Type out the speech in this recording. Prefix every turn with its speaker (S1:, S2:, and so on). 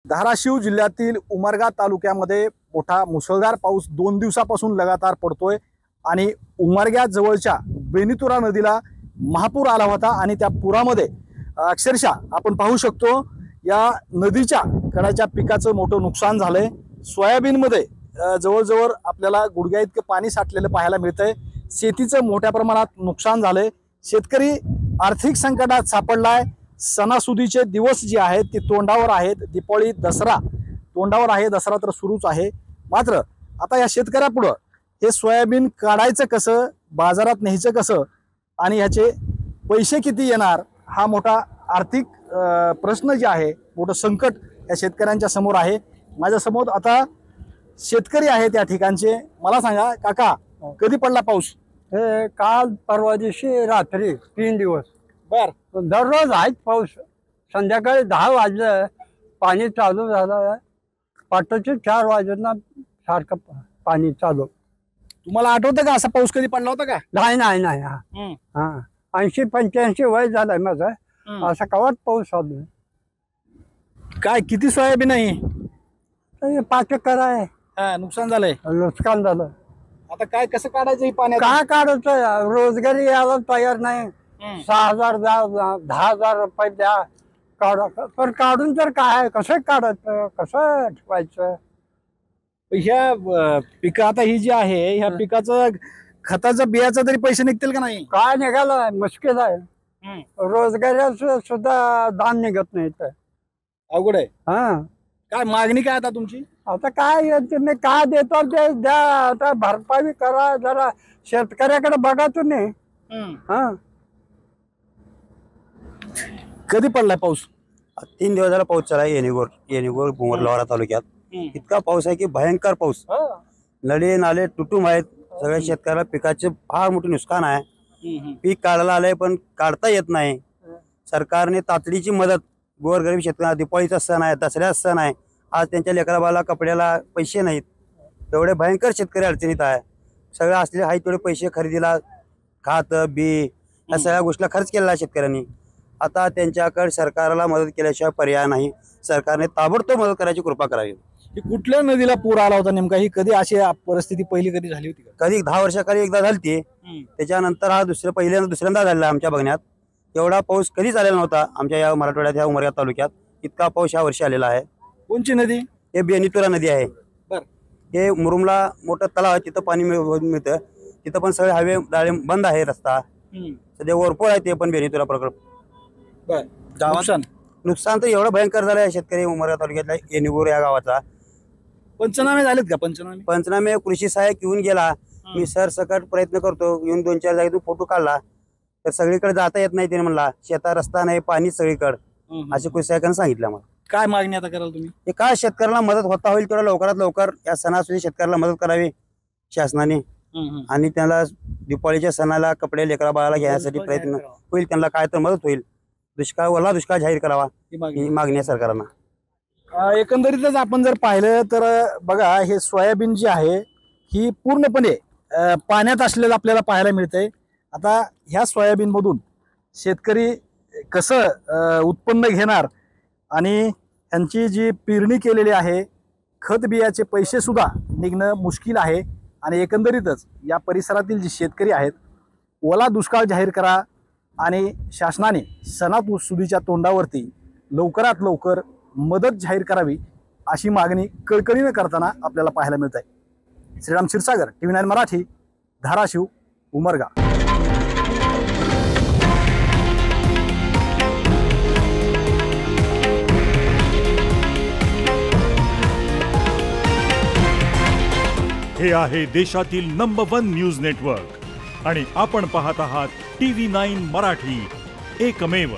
S1: धाराशिव जिल्ह्यातील उमरगा तालुक्यामध्ये मोठा मुसळधार पाऊस 2 दिवसापासून लगातार पडतोय आणि उमरगा जवळच्या बेनीतुरा नदीला महापूर आला होता आणि त्या पुरामध्ये अक्षरशः आपण पाहू शकतो या नदीच्या कडाच्या पिकाचं मोठं नुकसान झालंय। सोयाबीनमध्ये जवळजवळ आपल्याला गुडघ्या इतकं पाणी साठलेलं पाहायला मिळतंय। शेतीचं मोठ्या प्रमाणात नुकसान झालंय। शेतकरी आर्थिक संकटात सापडलाय। सणासुदीचे दिवस जे आहेत ते तोंडावर आहेत। दीपावली दसरा तोंडावर आहे, दसरा तर सुरूच आहे। मात्र आता या शेतकऱ्यापुढं हे सोयाबीन काढायचं कसं, बाजारात न्यायचं कसं आणि ह्याचे पैसे किती येणार हा मोठा आर्थिक प्रश्न जे आहे, मोठं संकट या शेतकऱ्यांच्या समोर आहे। माझ्यासमोर आता शेतकरी आहेत या ठिकाणचे। मला सांगा काका, कधी पडला पाऊस?
S2: हे काल परवा दिवशी रात्री 3 दिवस।
S1: बर,
S2: दररोज आहे पाऊस। संध्याकाळी 10 वाजले पाणी चालू झालं। पहाटेचे 4 वाजेना सारखं पाणी चालू।
S1: तुम्हाला आठवतं का असा पाऊस कधी पडला होता का?
S2: नाही हा 80-85 वय झालंय माझं। असा कवाच पाऊस चालू।
S1: काय किती सोयाबीन आहे?
S2: 5 एकर आहे।
S1: नुकसान झालंय,
S2: नुकसान झालं।
S1: आता काय कसं काढायचं ही पाण्यात?
S2: काय काढायचं? रोजगारी यायला तयार नाही। 6,000 द्या, 10,000 रुपये द्या, काढा। पण काढून तर काय, कसं काढायचं, कसं ठेवायचं?
S1: ह्या पिकं आता ही जी आहे ह्या पिकाचं खताचं बियाचं तरी पैसे निघतील का नाही?
S2: काय निघालं मुश्किल आहे। रोजगाराचं सुद्धा दान निघत नाही तर
S1: अवघड आहे।
S2: हा,
S1: काय मागणी काय आता तुमची?
S2: आता काय तुम्ही काय देतो ते द्या। आता भरपाई करा जरा, शेतकऱ्याकडे बघा तुम्ही। हा,
S1: कधी पडलाय पाऊस?
S3: 3 दिवस झाला पाऊस चालू आहे। येणीगोर लोहारा तालुक्यात इतका पाऊस आहे की भयंकर पाऊस। नळे नाले तुटून आहेत। सगळ्या शेतकऱ्याला पिकाचे फार मोठे नुकसान आहे। पीक काढायला आलंय पण काढता येत नाही। सरकारने तातडीची मदत, गोरगरीब शेतकऱ्यांना दिवाळीचा सण आहे, दसऱ्याचा सण आहे, आज त्यांच्या लेकराबाला कपड्याला पैसे नाहीत। एवढे भयंकर शेतकरी अडचणीत आहे। सगळे असले आहेत तेवढे पैसे खरेदीला, खात बी या सगळ्या गोष्टीला खर्च केलेला आहे शेतकऱ्यांनी। आता त्यांच्याकडे सरकारला मदत केल्याशिवाय पर्याय नाही। सरकारने ताबडतोब मदत करायची कृपा करावी।
S1: कुठल्या नदीला पूर आला होता नेमका? ही कधी अशी परिस्थिती पहिली कधी झाली होती का?
S3: कधी 10 वर्षाखाली एकदा झाली। त्याच्यानंतर हा दुसऱ्यांदा झालेला आमच्या बघण्यात। एवढा पाऊस कधीच आलेला नव्हता आमच्या या मराठवाड्यात, या उमरगा तालुक्यात। इतका पाऊस या वर्षी आलेला आहे।
S1: कोणची नदी?
S3: हे बेनीतुरा नदी आहे।
S1: बर,
S3: हे मुरुमला मोठं तलाव आहे, तिथं पाणी मिळतं। तिथं पण सगळे हवे बंद आहे, रस्ता सध्या ओरपोळ आहे ते पण बेनीतुरा प्रकल्प।
S1: बर,
S3: नुकसान तर एवढं भयंकर झालं आहे शेतकरी उमरगा तालुक्यातल्या येणीगोर या गावाचा।
S1: पंचनामे झालेत का?
S3: पंचनामे कृषी सहाय्यक येऊन गेला। मी सरसकट प्रयत्न करतो, येऊन 2-4 जागेतून फोटो काढला तर सगळीकडे जाता येत नाही। त्याने म्हणला शेतात रस्ता नाही, पाणी सगळीकडे, असे कृषी सहाय्यकांनी सांगितलं मला।
S1: काय मागणी आता कराल तुम्ही?
S3: हे काय शेतकऱ्याला मदत होता होईल तेवढं लवकरात लवकर या सणासुदी शेतकऱ्याला मदत करावी शासनाने। आणि त्यांना दिवाळीच्या सणाला कपडे लेकरा बाळाला घेण्यासाठी प्रयत्न होईल, त्यांना काय तर मदत होईल। ओला दुष्काळ जाहीर करावा ही मागणी आहे सरकारला।
S1: एकंदरीतच आपण जर पाहिलं तर बघा, हे सोयाबीन जी आहे ही पूर्णपणे पाण्यात असलेलं आपल्याला पाहायला मिळतंय। आता ह्या सोयाबीन मधून शेतकरी कसं उत्पन्न घेणार आणि यांची जी पेरणी केलेली आहे, खत बियाचे पैसे सुद्धा निघणं मुश्किल आहे। आणि एकंदरीतच या परिसरातील जे शेतकरी आहेत, ओला दुष्काळ जाहीर करा आणि शासनाने सणासुदीच्या तोंडावरती लवकरात लवकर मदत जाहीर करावी अशी मागणी कळकळीने करताना आपल्याला पाहायला मिळत आहे। श्रीराम क्षीरसागर, TV9 मराठी, धाराशिव, उमरगा।
S4: हे आहे देशातील नंबर 1 न्यूज नेटवर्क आणि आपण पाहत आहात TV9 मराठी, एकमेव।